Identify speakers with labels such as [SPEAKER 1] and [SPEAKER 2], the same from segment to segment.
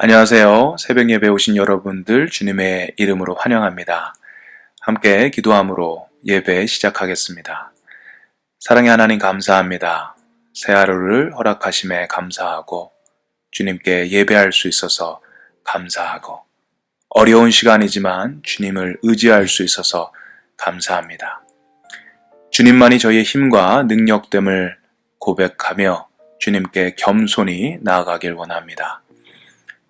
[SPEAKER 1] 안녕하세요. 새벽 예배 오신 여러분들 주님의 이름으로 환영합니다. 함께 기도함으로 예배 시작하겠습니다. 사랑의 하나님 감사합니다. 새 하루를 허락하심에 감사하고 주님께 예배할 수 있어서 감사하고 어려운 시간이지만 주님을 의지할 수 있어서 감사합니다. 주님만이 저희의 힘과 능력됨을 고백하며 주님께 겸손히 나아가길 원합니다.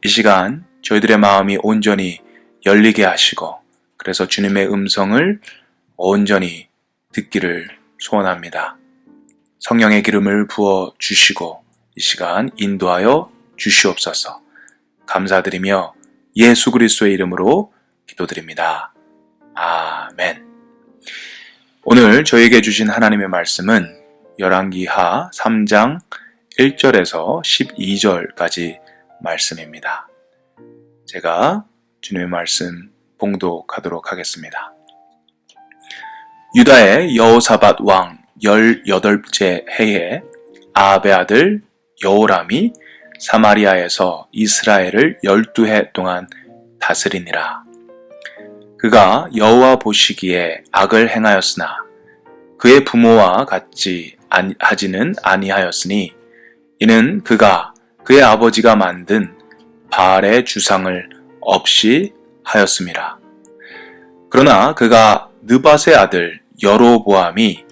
[SPEAKER 1] 이 시간 저희들의 마음이 온전히 열리게 하시고 그래서 주님의 음성을 온전히 듣기를 소원합니다. 성령의 기름을 부어 주시고 이 시간 인도하여 주시옵소서. 감사드리며 예수 그리스도의 이름으로 기도드립니다. 아멘. 오늘 저에게 주신 하나님의 말씀은 열왕기하 3장 1절에서 12절까지 말씀입니다. 제가 주님의 말씀 봉독하도록 하겠습니다. 유다의 여호사밧 왕 18째 해에 아합의 아들 여호람이 사마리아에서 이스라엘을 12해 동안 다스리니라. 그가 여호와 보시기에 악을 행하였으나 그의 부모와 같이 하지는 아니하였으니 이는 그가 그의 아버지가 만든 바알의 주상을 없이 하였음이라. 그러나 그가 느밧의 아들 여로보암이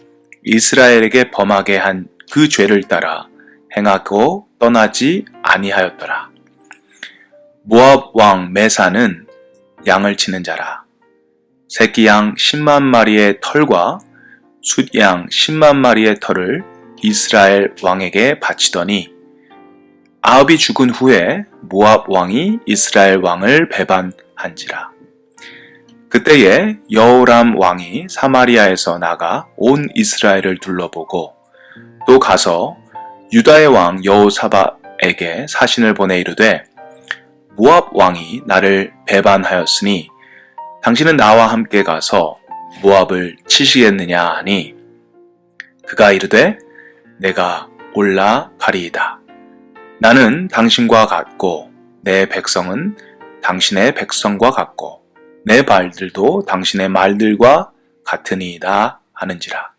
[SPEAKER 1] 이스라엘에게 범하게 한 그 죄를 따라 행하고 떠나지 아니하였더라. 모압 왕 메사는 양을 치는 자라. 새끼 양 10만 마리의 털과 숫양 10만 마리의 털을 이스라엘 왕에게 바치더니 아합이 죽은 후에 모압 왕이 이스라엘 왕을 배반한지라. 그때에 여호람 왕이 사마리아에서 나가 온 이스라엘을 둘러보고 또 가서 유다의 왕 여호사밧에게 사신을 보내 이르되 모압 왕이 나를 배반하였으니 당신은 나와 함께 가서 모압을 치시겠느냐 하니 그가 이르되 내가 올라가리이다. 나는 당신과 같고 내 백성은 당신의 백성과 같고 내 말들도 당신의 말들과 같으니이다 하는지라.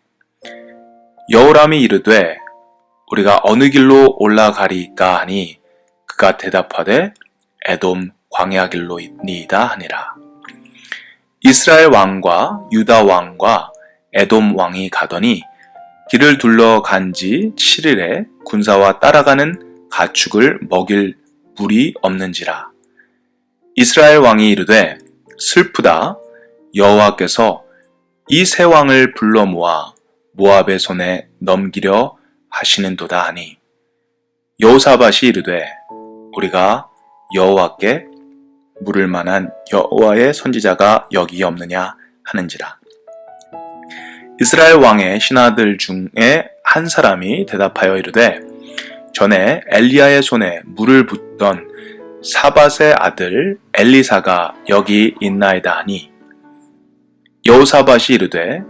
[SPEAKER 1] 여호람이 이르되 우리가 어느 길로 올라가리까 하니 그가 대답하되 에돔 광야 길로니이다 하니라. 이스라엘 왕과 유다 왕과 에돔 왕이 가더니 길을 둘러간 지 7일에 군사와 따라가는 가축을 먹일 물이 없는지라. 이스라엘 왕이 이르되 슬프다. 여호와께서 이 세 왕을 불러 모아 모압의 손에 넘기려 하시는도다 하니 여호사밧이 이르되 우리가 여호와께 물을 만한 여호와의 선지자가 여기 없느냐 하는지라. 이스라엘 왕의 신하들 중에 한 사람이 대답하여 이르되 전에 엘리야의 손에 물을 붓던 사밧의 아들 엘리사가 여기 있나이다 하니 여호사밧이 이르되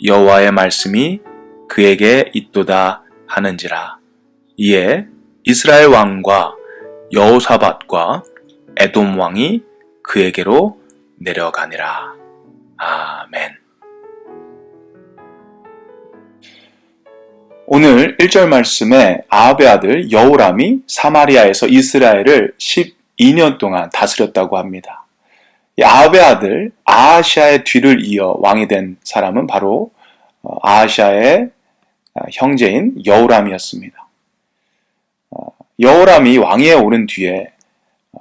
[SPEAKER 1] 여호와의 말씀이 그에게 있도다 하는지라. 이에 이스라엘 왕과 여호사밧과 에돔 왕이 그에게로 내려가니라. 아멘. 오늘 1절 말씀에 아합의 아들 여호람이 사마리아에서 이스라엘을 12년 동안 다스렸다고 합니다. 이 아합의 아들 아하시아의 뒤를 이어 왕이 된 사람은 바로 아하시아의 형제인 여호람이었습니다. 여호람이 왕위에 오른 뒤에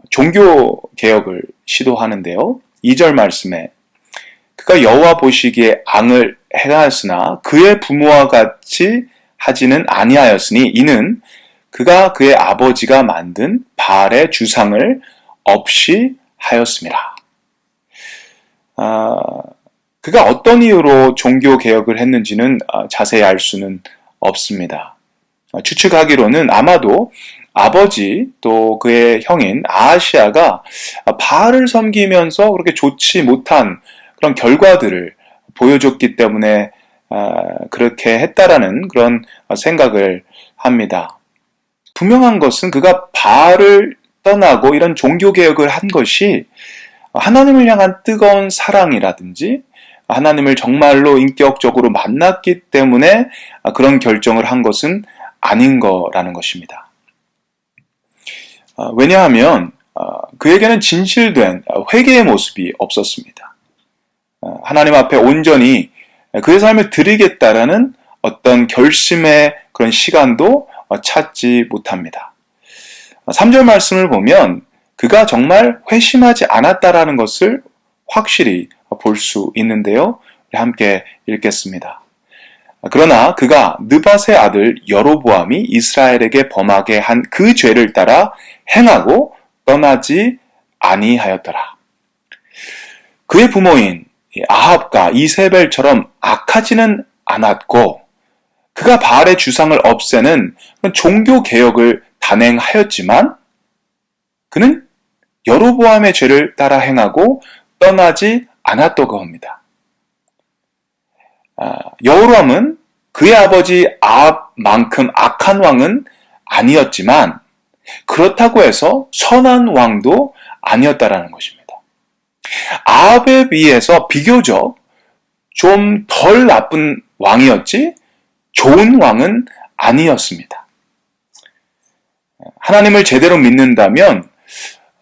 [SPEAKER 1] 종교 개혁을 시도하는데요. 2절 말씀에 그가 여호와 보시기에 악을 행하였으나 그의 부모와 같이 하지는 아니하였으니 이는 그가 그의 아버지가 만든 바알의 주상을 없이 하였음이라. 그가 어떤 이유로 종교 개혁을 했는지는 자세히 알 수는 없습니다. 추측하기로는 아마도 아버지 또 그의 형인 아하시아가 바알을 섬기면서 그렇게 좋지 못한 그런 결과들을 보여줬기 때문에 그렇게 했다라는 그런 생각을 합니다. 분명한 것은 그가 바알을 떠나고 이런 종교개혁을 한 것이 하나님을 향한 뜨거운 사랑이라든지 하나님을 정말로 인격적으로 만났기 때문에 그런 결정을 한 것은 아닌 거라는 것입니다. 왜냐하면 그에게는 진실된 회개의 모습이 없었습니다. 하나님 앞에 온전히 그의 삶을 드리겠다라는 어떤 결심의 그런 시간도 찾지 못합니다. 3절 말씀을 보면 그가 정말 회심하지 않았다라는 것을 확실히 볼 수 있는데요. 우리 함께 읽겠습니다. 그러나 그가 느밧의 아들 여로보암이 이스라엘에게 범하게 한 그 죄를 따라 행하고 떠나지 아니하였더라. 그의 부모인 아합과 이세벨처럼 악하지는 않았고 그가 바알의 주상을 없애는 종교 개혁을 단행하였지만 그는 여로보암의 죄를 따라 행하고 떠나지 않았다고 합니다. 여로보암은 그의 아버지 아합만큼 악한 왕은 아니었지만 그렇다고 해서 선한 왕도 아니었다라는 것입니다. 아합에 비해서 비교적 좀 덜 나쁜 왕이었지 좋은 왕은 아니었습니다. 하나님을 제대로 믿는다면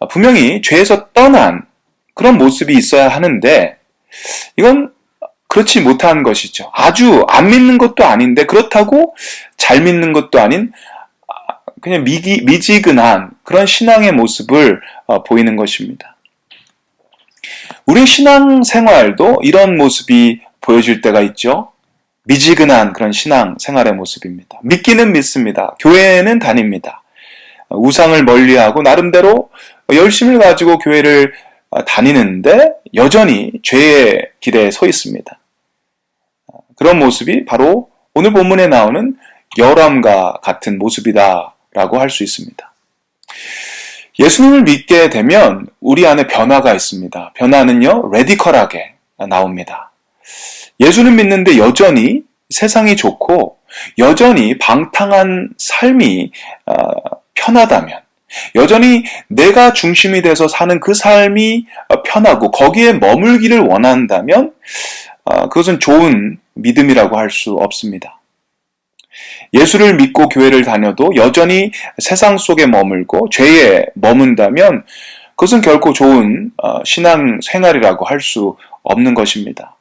[SPEAKER 1] 분명히 죄에서 떠난 그런 모습이 있어야 하는데 이건 그렇지 못한 것이죠. 아주 안 믿는 것도 아닌데 그렇다고 잘 믿는 것도 아닌 그냥 미지근한 그런 신앙의 모습을 보이는 것입니다. 우리 신앙생활도 이런 모습이 보여질 때가 있죠. 미지근한 그런 신앙생활의 모습입니다. 믿기는 믿습니다. 교회는 다닙니다. 우상을 멀리하고 나름대로 열심을 가지고 교회를 다니는데 여전히 죄의 길에 서 있습니다. 그런 모습이 바로 오늘 본문에 나오는 여람과 같은 모습이다라고 할 수 있습니다. 예수님을 믿게 되면 우리 안에 변화가 있습니다. 변화는요, 레디컬하게 나옵니다. 예수를 믿는데 여전히 세상이 좋고 여전히 방탕한 삶이 편하다면 여전히 내가 중심이 돼서 사는 그 삶이 편하고 거기에 머물기를 원한다면 그것은 좋은 믿음이라고 할 수 없습니다. 예수를 믿고 교회를 다녀도 여전히 세상 속에 머물고 죄에 머문다면 그것은 결코 좋은 신앙 생활이라고 할 수 없는 것입니다.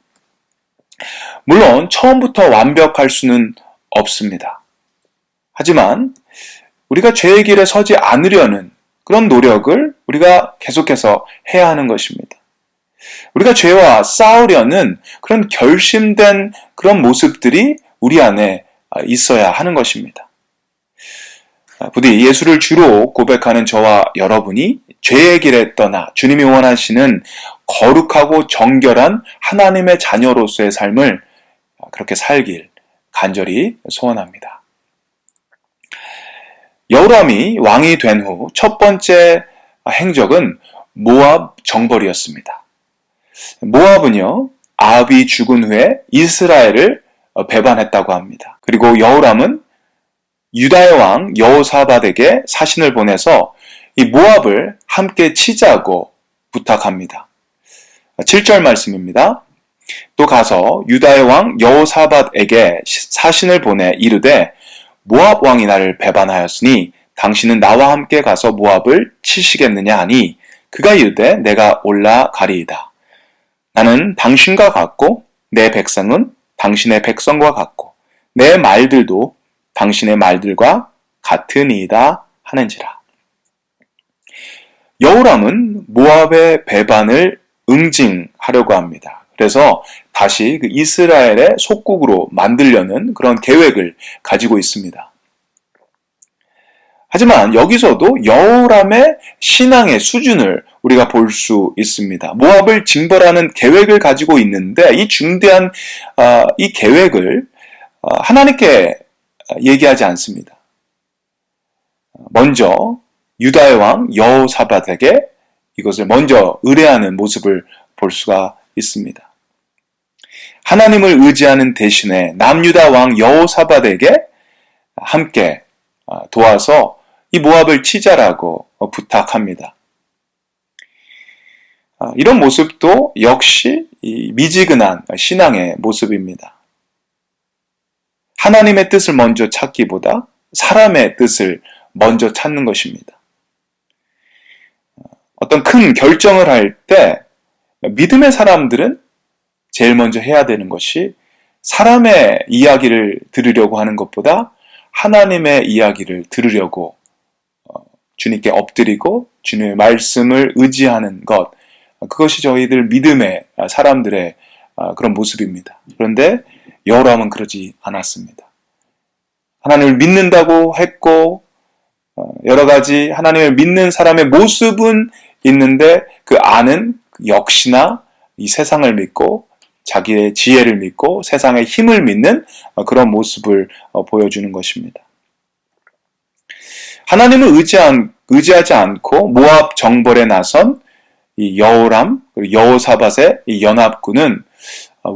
[SPEAKER 1] 물론 처음부터 완벽할 수는 없습니다. 하지만 우리가 죄의 길에 서지 않으려는 그런 노력을 우리가 계속해서 해야 하는 것입니다. 우리가 죄와 싸우려는 그런 결심된 그런 모습들이 우리 안에 있어야 하는 것입니다. 부디 예수를 주로 고백하는 저와 여러분이 죄의 길에 떠나 주님이 원하시는 거룩하고 정결한 하나님의 자녀로서의 삶을 그렇게 살길 간절히 소원합니다. 여호람이 왕이 된 후 첫 번째 행적은 모압 정벌이었습니다. 모압은요, 아합이 죽은 후에 이스라엘을 배반했다고 합니다. 그리고 여호람은 유다의 왕 여호사밧에게 사신을 보내서 이 모압을 함께 치자고 부탁합니다. 7절 말씀입니다. 또 가서 유다의 왕 여호사밧에게 사신을 보내 이르되 모압 왕이 나를 배반하였으니 당신은 나와 함께 가서 모압을 치시겠느냐 하니 그가 이르되 내가 올라가리이다. 나는 당신과 같고 내 백성은 당신의 백성과 같고 내 말들도 당신의 말들과 같으니이다 하는지라. 여호람은 모압의 배반을 응징하려고 합니다. 그래서 다시 그 이스라엘의 속국으로 만들려는 그런 계획을 가지고 있습니다. 하지만 여기서도 여호람의 신앙의 수준을 우리가 볼 수 있습니다. 모압을 징벌하는 계획을 가지고 있는데 이 중대한 이 계획을 하나님께 얘기하지 않습니다. 먼저 유다의 왕 여호사밧에게 이것을 먼저 의뢰하는 모습을 볼 수가 있습니다. 하나님을 의지하는 대신에 남유다 왕 여호사밧에게 함께 도와서 이 모압을 치자라고 부탁합니다. 이런 모습도 역시 이 미지근한 신앙의 모습입니다. 하나님의 뜻을 먼저 찾기보다 사람의 뜻을 먼저 찾는 것입니다. 어떤 큰 결정을 할 때 믿음의 사람들은 제일 먼저 해야 되는 것이 사람의 이야기를 들으려고 하는 것보다 하나님의 이야기를 들으려고 주님께 엎드리고 주님의 말씀을 의지하는 것, 그것이 저희들 믿음의 사람들의 그런 모습입니다. 그런데 여호람은 그러지 않았습니다. 하나님을 믿는다고 했고 여러 가지 하나님을 믿는 사람의 모습은 있는데 그 안은 역시나 이 세상을 믿고 자기의 지혜를 믿고 세상의 힘을 믿는 그런 모습을 보여주는 것입니다. 하나님을 의지하지 않고 모압 정벌에 나선 이 여호람, 그리고 여호사밧의 이 연합군은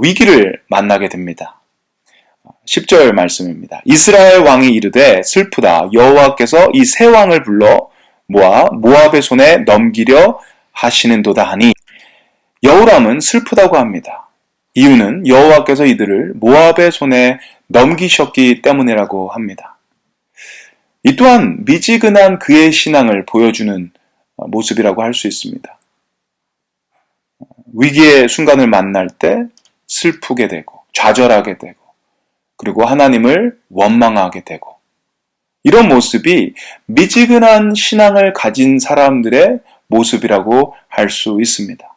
[SPEAKER 1] 위기를 만나게 됩니다. 10절 말씀입니다. 이스라엘 왕이 이르되 슬프다. 여호와께서 이 세 왕을 불러 모아 모압의 손에 넘기려 하시는도다 하니 여호람은 슬프다고 합니다. 이유는 여호와께서 이들을 모압의 손에 넘기셨기 때문이라고 합니다. 이 또한 미지근한 그의 신앙을 보여주는 모습이라고 할 수 있습니다. 위기의 순간을 만날 때 슬프게 되고 좌절하게 되고 그리고 하나님을 원망하게 되고 이런 모습이 미지근한 신앙을 가진 사람들의 모습이라고 할 수 있습니다.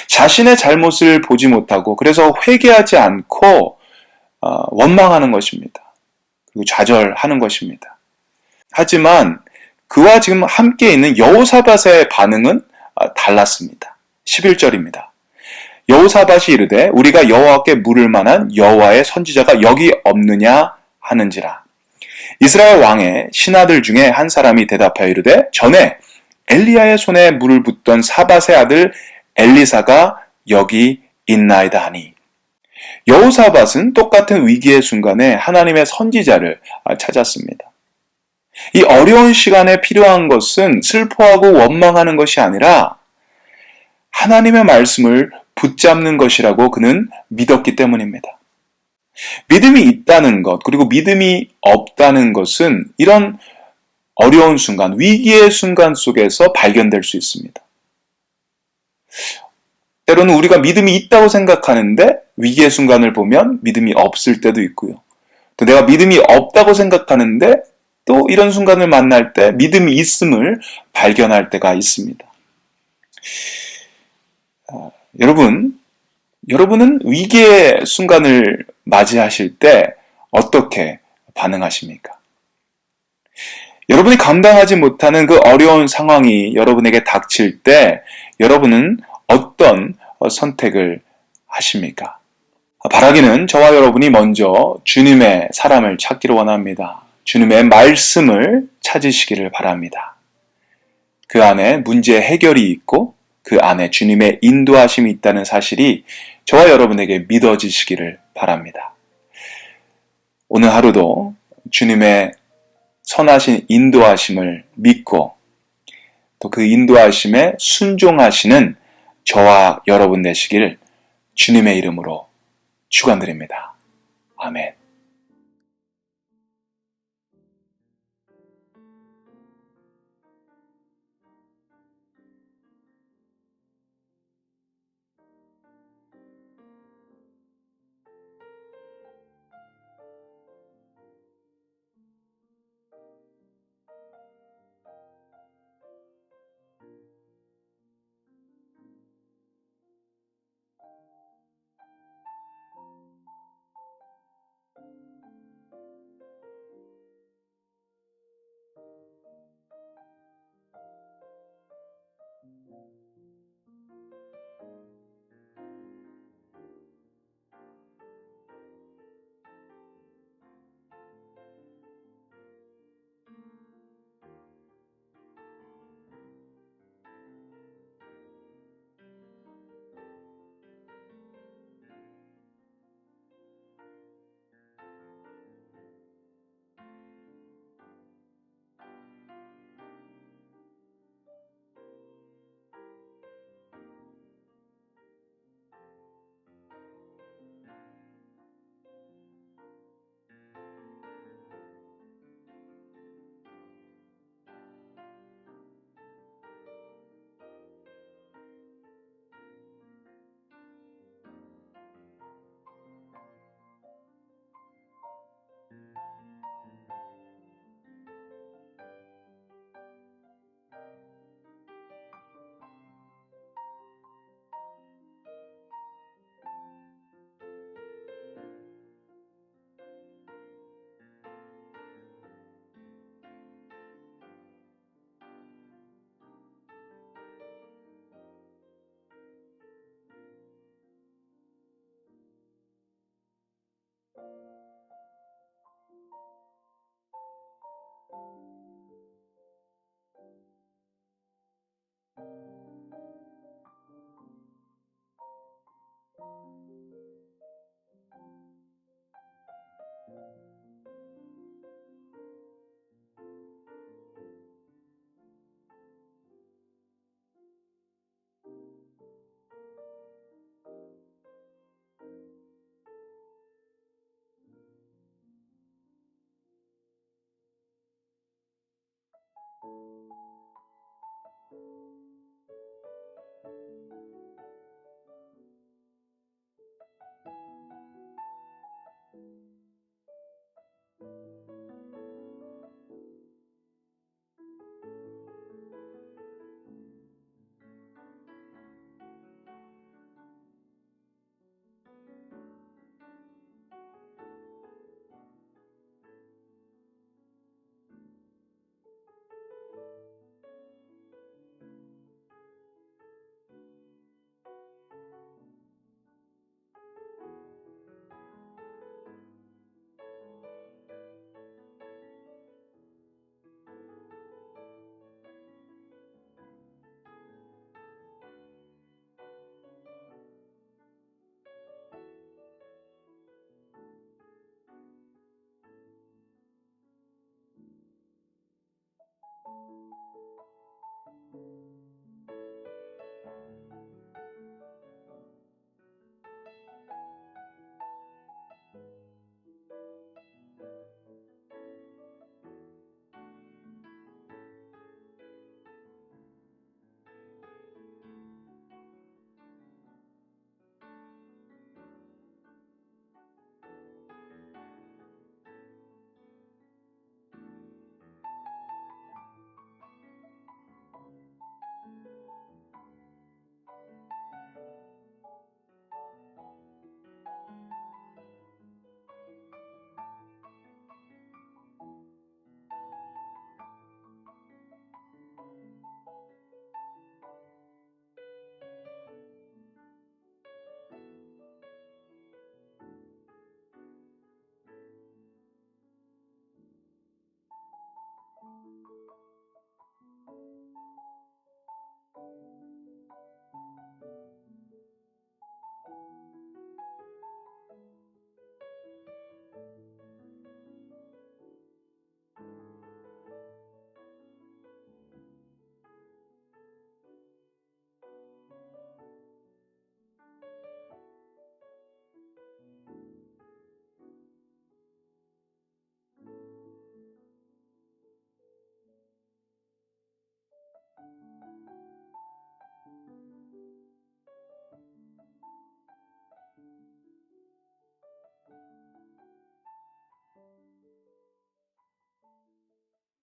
[SPEAKER 1] 자신의 잘못을 보지 못하고 그래서 회개하지 않고 원망하는 것입니다. 그리고 좌절하는 것입니다. 하지만 그와 지금 함께 있는 여호사밧의 반응은 달랐습니다. 11절입니다. 여호사밧이 이르되 우리가 여호와께 물을 만한 여호와의 선지자가 여기 없느냐 하는지라. 이스라엘 왕의 신하들 중에 한 사람이 대답하여 이르되 전에 엘리야의 손에 물을 붓던 사밧의 아들 엘리사가 여기 있나이다 하니 여호사밧은 똑같은 위기의 순간에 하나님의 선지자를 찾았습니다. 이 어려운 시간에 필요한 것은 슬퍼하고 원망하는 것이 아니라 하나님의 말씀을 붙잡는 것이라고 그는 믿었기 때문입니다. 믿음이 있다는 것, 그리고 믿음이 없다는 것은 이런 어려운 순간, 위기의 순간 속에서 발견될 수 있습니다. 때로는 우리가 믿음이 있다고 생각하는데 위기의 순간을 보면 믿음이 없을 때도 있고요. 또 내가 믿음이 없다고 생각하는데 또 이런 순간을 만날 때 믿음이 있음을 발견할 때가 있습니다. 여러분은 위기의 순간을 맞이하실 때 어떻게 반응하십니까? 여러분이 감당하지 못하는 그 어려운 상황이 여러분에게 닥칠 때 여러분은 어떤 선택을 하십니까? 바라기는 저와 여러분이 먼저 주님의 사람을 찾기를 원합니다. 주님의 말씀을 찾으시기를 바랍니다. 그 안에 문제 해결이 있고 그 안에 주님의 인도하심이 있다는 사실이 저와 여러분에게 믿어지시기를 바랍니다. 오늘 하루도 주님의 선하신 인도하심을 믿고 또 그 인도하심에 순종하시는 저와 여러분 되시길 주님의 이름으로 축원드립니다. 아멘.